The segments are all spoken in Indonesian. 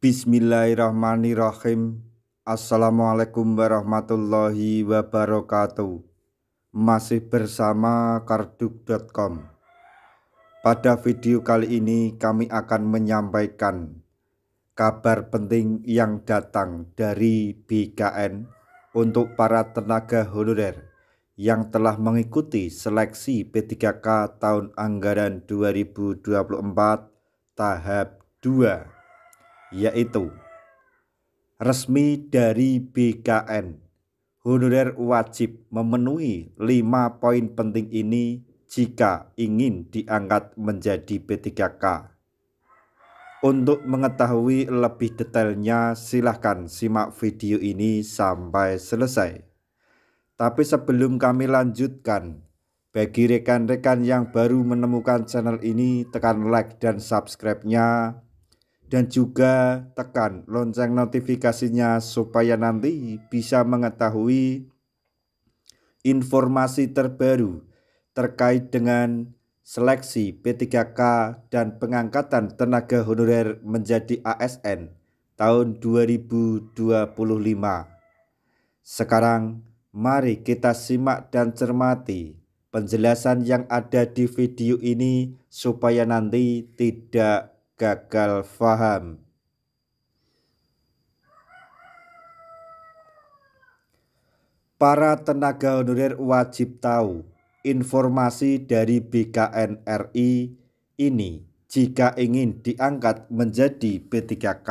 Bismillahirrahmanirrahim. Assalamualaikum warahmatullahi wabarakatuh. Masih bersama karduk.com. Pada video kali ini kami akan menyampaikan kabar penting yang datang dari BKN untuk para tenaga honorer yang telah mengikuti seleksi P3K tahun anggaran 2024 tahap 2, yaitu resmi dari BKN. Honorer wajib memenuhi 5 poin penting ini jika ingin diangkat menjadi P3K. Untuk mengetahui lebih detailnya, silahkan simak video ini sampai selesai. Tapi sebelum kami lanjutkan, bagi rekan-rekan yang baru menemukan channel ini, tekan like dan subscribe-nya, dan juga tekan lonceng notifikasinya supaya nanti bisa mengetahui informasi terbaru terkait dengan seleksi P3K dan pengangkatan tenaga honorer menjadi ASN tahun 2025. Sekarang mari kita simak dan cermati penjelasan yang ada di video ini supaya nanti tidak gagal paham. Para tenaga honorer wajib tahu informasi dari BKN RI ini jika ingin diangkat menjadi P3K.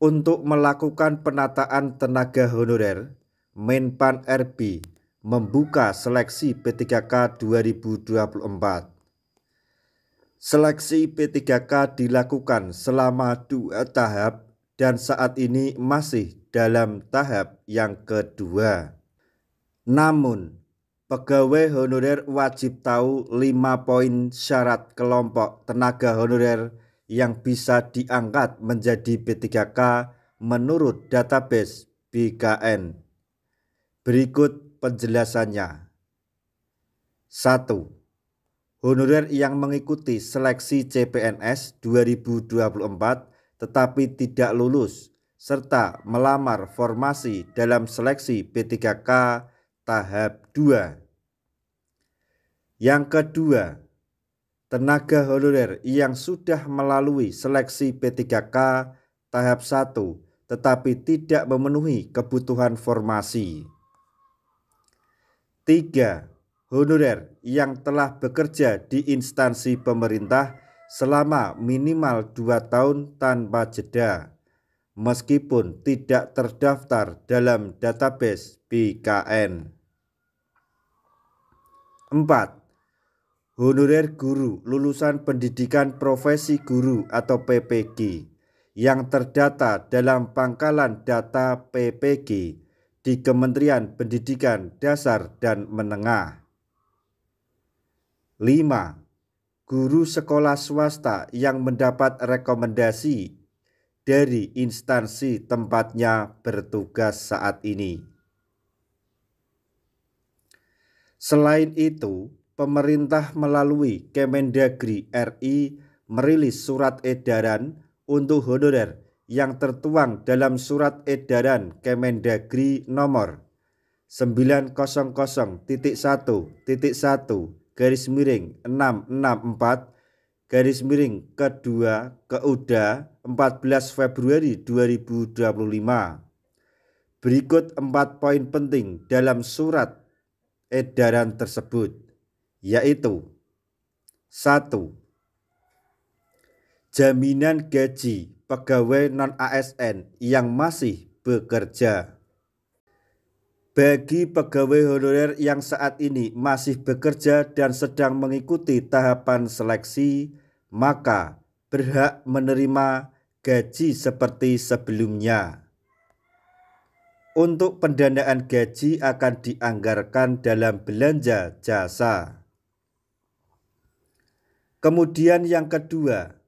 Untuk melakukan penataan tenaga honorer, Menpan RB membuka seleksi P3K 2024. Seleksi P3K dilakukan selama 2 tahap dan saat ini masih dalam tahap yang kedua. Namun, pegawai honorer wajib tahu 5 poin syarat kelompok tenaga honorer yang bisa diangkat menjadi P3K menurut database BKN. Berikut penjelasannya. 1. Honorer yang mengikuti seleksi CPNS 2024 tetapi tidak lulus serta melamar formasi dalam seleksi P3K tahap 2. Yang kedua, tenaga honorer yang sudah melalui seleksi P3K tahap 1 tetapi tidak memenuhi kebutuhan formasi. 3. Honorer yang telah bekerja di instansi pemerintah selama minimal 2 tahun tanpa jeda, meskipun tidak terdaftar dalam database BKN. 4. Honorer guru lulusan pendidikan profesi guru atau PPG yang terdata dalam pangkalan data PPG di Kementerian Pendidikan Dasar dan Menengah. 5. Guru sekolah swasta yang mendapat rekomendasi dari instansi tempatnya bertugas saat ini. Selain itu, pemerintah melalui Kemendagri RI merilis surat edaran untuk honorer yang tertuang dalam surat edaran Kemendagri nomor 900-1-664-2 14 Februari 2025. Berikut 4 poin penting dalam surat edaran tersebut, yaitu 1. Jaminan gaji pegawai non-ASN yang masih bekerja. Bagi pegawai honorer yang saat ini masih bekerja dan sedang mengikuti tahapan seleksi, maka berhak menerima gaji seperti sebelumnya. Untuk pendanaan gaji akan dianggarkan dalam belanja jasa. Kemudian yang kedua,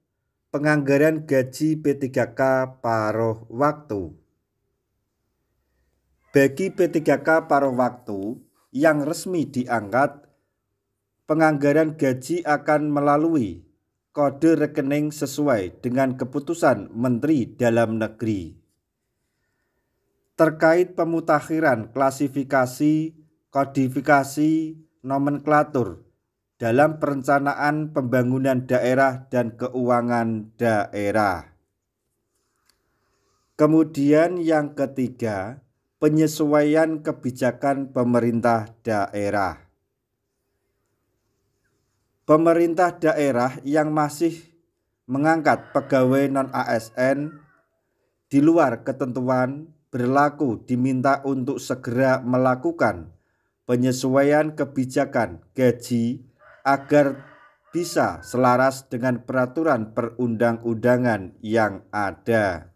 penganggaran gaji P3K paruh waktu. Bagi P3K paruh waktu yang resmi diangkat, penganggaran gaji akan melalui kode rekening sesuai dengan keputusan Menteri Dalam Negeri. Terkait pemutakhiran klasifikasi, kodifikasi, nomenklatur dalam perencanaan pembangunan daerah dan keuangan daerah. Kemudian yang ketiga, penyesuaian kebijakan pemerintah daerah. Pemerintah daerah yang masih mengangkat pegawai non-ASN di luar ketentuan berlaku diminta untuk segera melakukan penyesuaian kebijakan gaji agar bisa selaras dengan peraturan perundang-undangan yang ada.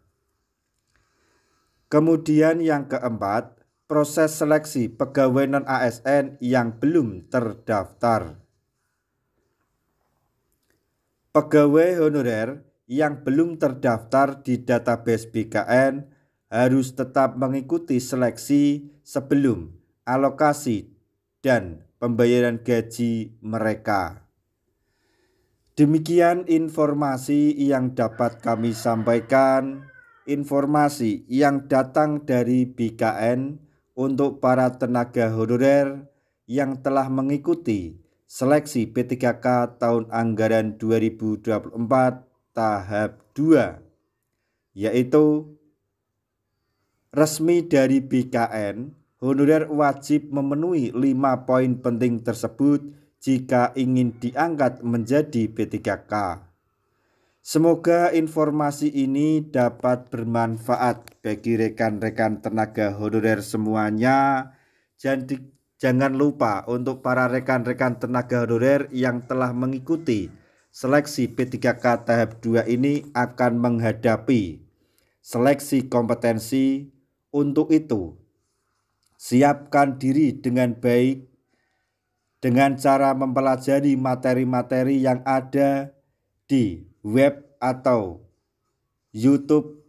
Kemudian yang keempat, proses seleksi pegawai non-ASN yang belum terdaftar. Pegawai honorer yang belum terdaftar di database BKN harus tetap mengikuti seleksi sebelum alokasi dan pembayaran gaji mereka. Demikian informasi yang dapat kami sampaikan, informasi yang datang dari BKN untuk para tenaga honorer yang telah mengikuti seleksi P3K tahun anggaran 2024 tahap 2, yaitu resmi dari BKN, honorer wajib memenuhi 5 poin penting tersebut jika ingin diangkat menjadi P3K. Semoga informasi ini dapat bermanfaat bagi rekan-rekan tenaga honorer semuanya. Jangan lupa untuk para rekan-rekan tenaga honorer yang telah mengikuti seleksi P3K tahap 2 ini akan menghadapi seleksi kompetensi. Untuk itu, siapkan diri dengan baik dengan cara mempelajari materi-materi yang ada di web atau YouTube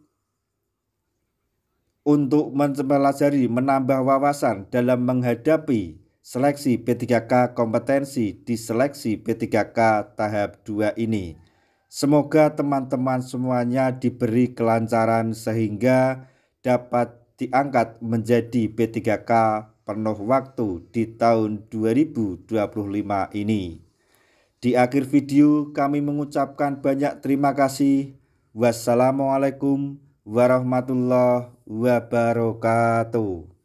untuk mempelajari menambah wawasan dalam menghadapi seleksi P3K kompetensi di seleksi P3K tahap 2 ini. Semoga teman-teman semuanya diberi kelancaran sehingga dapat diangkat menjadi P3K penuh waktu di tahun 2025 ini. Di akhir video kami mengucapkan banyak terima kasih. Wassalamualaikum warahmatullahi wabarakatuh.